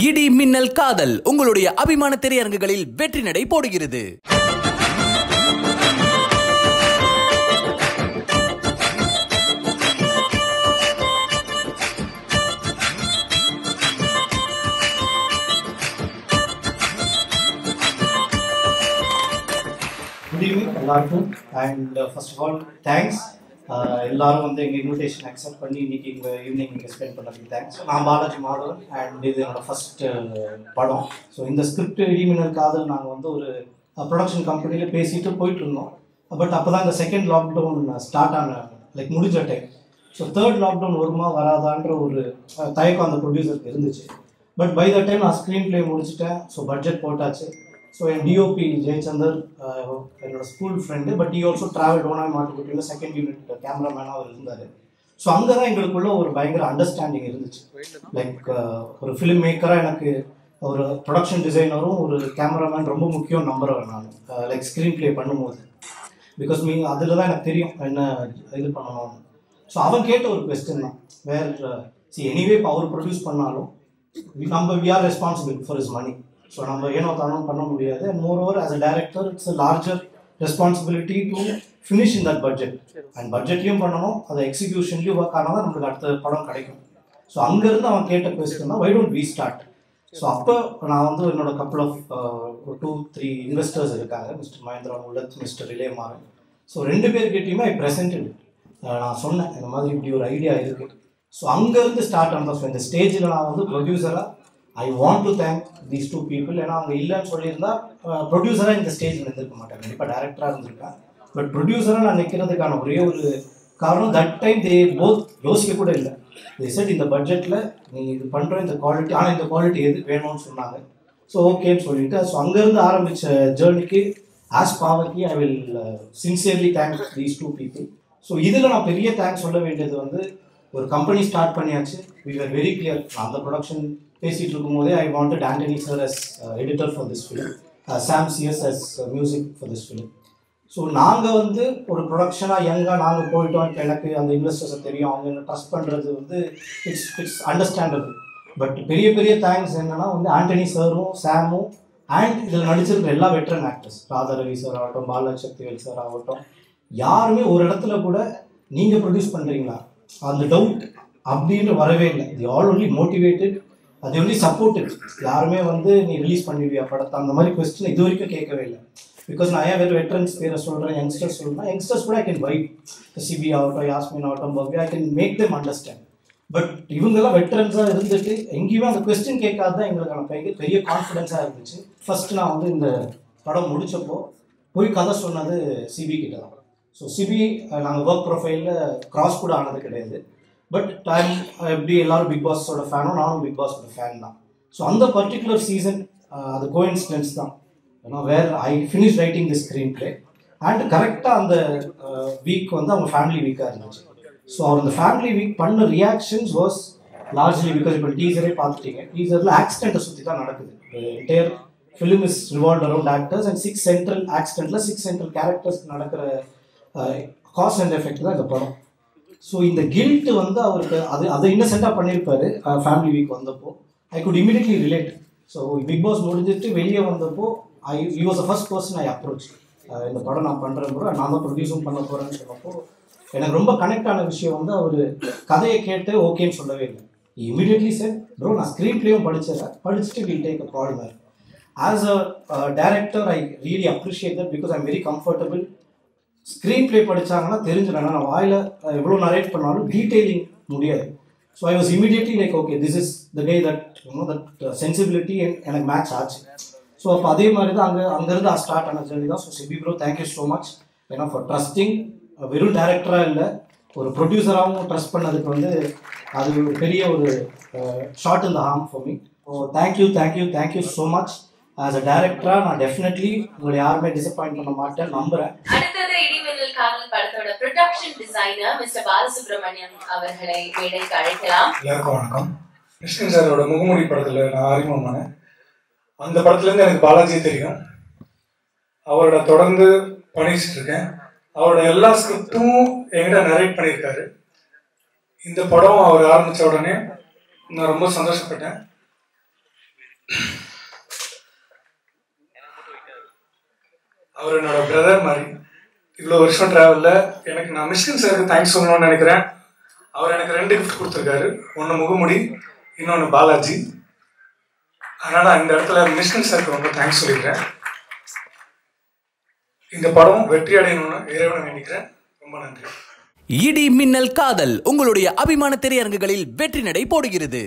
இடி மின்னல் காதல் உங்களுடைய அபிமான திரையரங்குகளில் வெற்றி நடை போடுகிறது. Good evening, எல்லாருக்கும். And first of all, thanks. எல்லாரும் வந்து எங்கள் இன்விடேஷன் அக்செப்ட் பண்ணி இன்னைக்கு இங்கே ஈவினிங் இங்கே ஸ்பெண்ட் பண்ணதுக்கு தேங்க்ஸ். நான் பாலாஜி மாதவன் அண்ட் இது என்னோடய ஃபஸ்ட்டு படம். ஸோ இந்த ஸ்கிரிப்ட் இடி மின்னல் காதல் நாங்கள் வந்து ஒரு ப்ரொடக்ஷன் கம்பெனியில் பேசிட்டு போயிட்டு இருந்தோம். பட் அப்போ தான் இந்த செகண்ட் லாக்டவுன் ஸ்டார்ட் ஆன முடிஞ்ச டைம். ஸோ தேர்ட் லாக்டவுன் வருமா வராதான்ற ஒரு தயக்கம் அந்த ப்ரொடியூசருக்கு இருந்துச்சு. பட் பை த டைம் நான் ஸ்க்ரீன் ப்ளே முடிச்சுட்டேன். ஸோ பட்ஜெட் போட்டாச்சு. ஸோ என் டிஓபி ஜெயச்சந்தர் என்னோட school friend, but also travel டோனாய் மாட்டுக்குட்டியில் செகண்ட் யூனிட் கேமராமேனாக அவர் இருந்தார். ஸோ அங்கே தான் எங்களுக்குள்ள ஒரு பயங்கர அண்டர்ஸ்டாண்டிங் இருந்துச்சு. லைக் ஒரு ஃபிலிம் மேக்கராக எனக்கு ஒரு ப்ரொடக்ஷன் டிசைனரும் ஒரு கேமராமேன் ரொம்ப முக்கியம் நம்புறேன் நான். லைக் ஸ்க்ரீன் ப்ளே பண்ணும்போது பிகாஸ் அதில் தான் எனக்கு தெரியும் என்ன இது பண்ணணும். ஸோ அவன் கேட்ட ஒரு கொஸ்டின் தான், எனிவே இப்போ அவர் ப்ரொடியூஸ் பண்ணாலும் நம்ம we are responsible for is money. So நம்ம ஏனோ தானும் பண்ண முடியாது. And moreover as a director it's a larger responsibility to finish in that budget. And பட்ஜெட்லையும் பண்ணணும், அதை எக்ஸிக்யூஷன்லையும் ஒர்க் ஆனால் தான் நம்மளுக்கு அடுத்த படம் கிடைக்கும். ஸோ அங்கேருந்து அவன் கேட்ட கொஸ்டின் தான், why don't we start. So அப்போ நான் வந்து என்னோட கப்பல் ஆஃப் 2-3 இன்வெஸ்டர்ஸ் இருக்காங்க, mister Mahendra Mullath, mister Relemaran. So 2 பேர்கிட்டையுமே ஐ ப்ரெசென்டட். நான் சொன்னேன் இந்த மாதிரி இப்படி ஒரு ஐடியா இருக்குது. ஸோ அங்கேருந்து ஸ்டார்ட் ஆனதான். ஸோ இந்த ஸ்டேஜில் நான் வந்து ப்ரொடியூசராக I want to thank these 2 people. ஏன்னா அவங்க இல்லைன்னு சொல்லியிருந்தா ப்ரொடியூசராக இந்த ஸ்டேஜில் இருந்திருக்க மாட்டேன், கண்டிப்பாக டேரக்டராக இருந்திருக்கேன். பட் ப்ரொடியூசராக நான் நிற்கிறதுக்கான ஒரே ஒரு காரணம், தட் டைம் தே போத் யோசிக்க கூட இல்லை. தே செட் இந்த பட்ஜெட்டில் நீ இது பண்ணுற இந்த குவாலிட்டி, ஆனால் இந்த குவாலிட்டி எது வேணும்னு சொன்னாங்க. ஸோ ஓகேன்னு சொல்லிட்டு ஸோ அங்கேருந்து ஆரம்பித்த ஜேர்னிக்கு ஆஸ் பாவக்கி I will sincerely thank these 2 people. So இதில் நான் பெரிய தேங்க்ஸ் சொல்ல வேண்டியது வந்து, ஒரு கம்பெனி ஸ்டார்ட் பண்ணியாச்சு. We are very clear. அந்த ப்ரொடக்ஷன் பேசிகிட்டு இருக்கும்போதே I wanted Antony sir as editor for this film, Sam CS as music for this film. So நாங்கள் வந்து ஒரு ப்ரொடக்ஷனாக யங்காக நாங்கள் போயிட்டோம். எனக்கு அந்த இன்வெஸ்டர்ஸை தெரியும், அவங்க என்ன ட்ரஸ்ட் பண்ணுறது வந்து இட்ஸ் அண்டர்ஸ்டாண்டபிள். பட் பெரிய பெரிய தேங்க்ஸ் என்னென்னா வந்து ஆண்டனி சாரும் சாமும் அண்ட் இதில் நடிச்சிருக்கிற எல்லா veteran actors, Radha Ravi sir ஆகட்டும், பாலாஜி சக்திவேல் சார் ஆகட்டும், யாருமே ஒரு இடத்துல கூட நீங்கள் ப்ரொடியூஸ் பண்ணுறீங்களா அந்த டவுட் அப்படின்ற வரவே இல்லை. தி ஆல் ஒன்லி மோட்டிவேட்டட், அது ஒன்லி சப்போர்ட்டிவ். யாருமே வந்து நீ ரிலீஸ் பண்ணிடுவியா படத்தை அந்த மாதிரி கொஸ்டின் இது வரைக்கும் கேட்கவே இல்லை. பிகாஸ் நான் ஏன் வேறு வெட்ரன்ஸ் பேரை சொல்கிறேன், யங்ஸ்டர்ஸ் சொல்கிறேன், யங்ஸ்டர்ஸ் கூட ஐ கேன் வைப், சிபி ஆகட்டும், யாஸ்மின் ஆகட்டும், Bhavya, I can make them understand. But இவங்கெல்லாம் வெட்ரன்ஸாக இருந்துட்டு எங்கேயுமே அந்த கொஸ்டின் கேட்காது தான் எங்களுக்கான பெரிய கான்ஃபிடென்ஸாக இருந்துச்சு. ஃபஸ்ட்டு நான் வந்து இந்த படம் முடித்தப்போ போய் கதை சொன்னது சிபி கிட்ட தான். ஸோ சிபி நாங்கள் ஒர்க் ப்ரொஃபைலில் கிராஸ் கூட ஆனது கிடையாது. பட் டைம் எப்படி எல்லாரும் பிக் பாஸோட ஃபேனும் நானும் பிக் பாஸோட ஃபேன் தான். ஸோ அந்த பர்டிகுலர் சீசன் அது கோஇன்சிடென்ஸ் தான். ஏன்னா where I finish writing the screenplay and கரெக்டாக அந்த வீக் வந்து அவங்க ஃபேமிலி வீக்காக இருந்துச்சு. ஸோ அவர் அந்த ஃபேமிலி வீக் பண்ண ரியாக்ஷன்ஸ் வாஸ் லார்ஜ்லி பிகாஸ் இப்போ டீசரே பார்த்துட்டீங்க. டீசரில் ஆக்சிடென்ட்டை சுற்றி தான் நடக்குது. Entire film is revolve around actors and 6 central ஆக்சிடென்ட்டில் 6 சென்ட்ரல் கேரக்டர்ஸ் நடக்கிற காஸ் அண்ட் எஃபெக்ட் தான் இந்த படம். ஸோ இந்த கில்ட் வந்து அவருக்கு அதை இன்னசென்ட்டாக பண்ணியிருப்பாரு. ஃபேமிலி வீக் வந்தப்போ I could immediately relate. So Bigg Boss முடிஞ்சிட்டு வெளியே வந்தப்போ you was the first person I approach. இந்த படம் நான் பண்ணுறேன் ப்ரோ, நான் தான் ப்ரொடியூஸும் பண்ண போகிறேன்னு சொன்னப்போ எனக்கு ரொம்ப கனெக்ட் ஆன விஷயம் வந்து அவர் கதையை கேட்டு ஓகேன்னு சொல்லவே இல்லை. இமீடியட்லி சார் ப்ரோ நான் ஸ்க்ரீன் பிளேயும் படிச்சுட்டு will take a call mare. As a director I really appreciate that because I am very comfortable. Screenplay படித்தாங்கன்னா தெரிஞ்சிடும், நான் வாயில் எவ்வளோ நரேட் பண்ணாலும் டீட்டெயிலிங் முடியாது. So I was immediately like okay this is the day that that sensibility எனக்கு match ஆச்சு. So அப்போ அதே மாதிரி தான் அங்கேருந்து ஸ்டார்ட் ஆன ஜர்னி தான். So Sibi bro thank you so much. ஏன்னா ஃபார் ட்ரஸ்டிங், வெறும் டேரக்டராக இல்லை ஒரு ப்ரொடியூசராகவும் ட்ரஸ்ட் பண்ணதுக்கு வந்து அது ஒரு பெரிய ஒரு shot in the arm for me. So thank you so much. As a டேரக்டராக நான் டெஃபினெட்லி உங்களை யாருமே டிசப்பாயிண்ட் பண்ண மாட்டேன் நம்புகிறேன். காதல் படத்தோட ப்ரொடக்ஷன் டிசைனர் மிஸ்டர் பாலசுப்ரமணியம் அவர்களை மேடைக்கு அழைக்கலாம். எல்லாருக்கும் வணக்கம். கிருஷ்ணன் சாரோட முகமூடி படத்துல நான் அறிமுகமானேன். அந்த படத்துல இருந்து எனக்கு பாலாஜி தெரியும். அவரோட தொடர்ந்து பண்ணிட்டு இருக்கேன். அவரோட எல்லா ஸ்கிரிப்டும் என்கிட்ட நரேட் பண்ணியிருக்காரு. இந்த படம் அவர் ஆரம்பிச்ச உடனே நான் ரொம்ப சந்தோஷப்பட்டேன். அவர் என்னோட பிரதர் மாதிரி. இவ்வளோ வருஷம் ட்ராவலில் எனக்கு நான் மிஷ்கின் சாருக்கு தேங்க்ஸ் சொல்லணும்னு நினைக்கிறேன். அவர் எனக்கு 2 கிஃப்ட் கொடுத்துருக்காரு. ஒன்று முகமுடி, இன்னொன்று பாலாஜி. அதனால் இந்த இடத்துல மிஷ்கின் சாருக்கு ரொம்ப தேங்க்ஸ் சொல்லிக்கிறேன். இந்த படம் வெற்றி அடையணும்னு இறைவனை வேண்டிக்கிறேன். ரொம்ப நன்றி. இடி மின்னல் காதல் உங்களுடைய அபிமான திரையரங்குகளில் வெற்றி நடை போடுகிறது.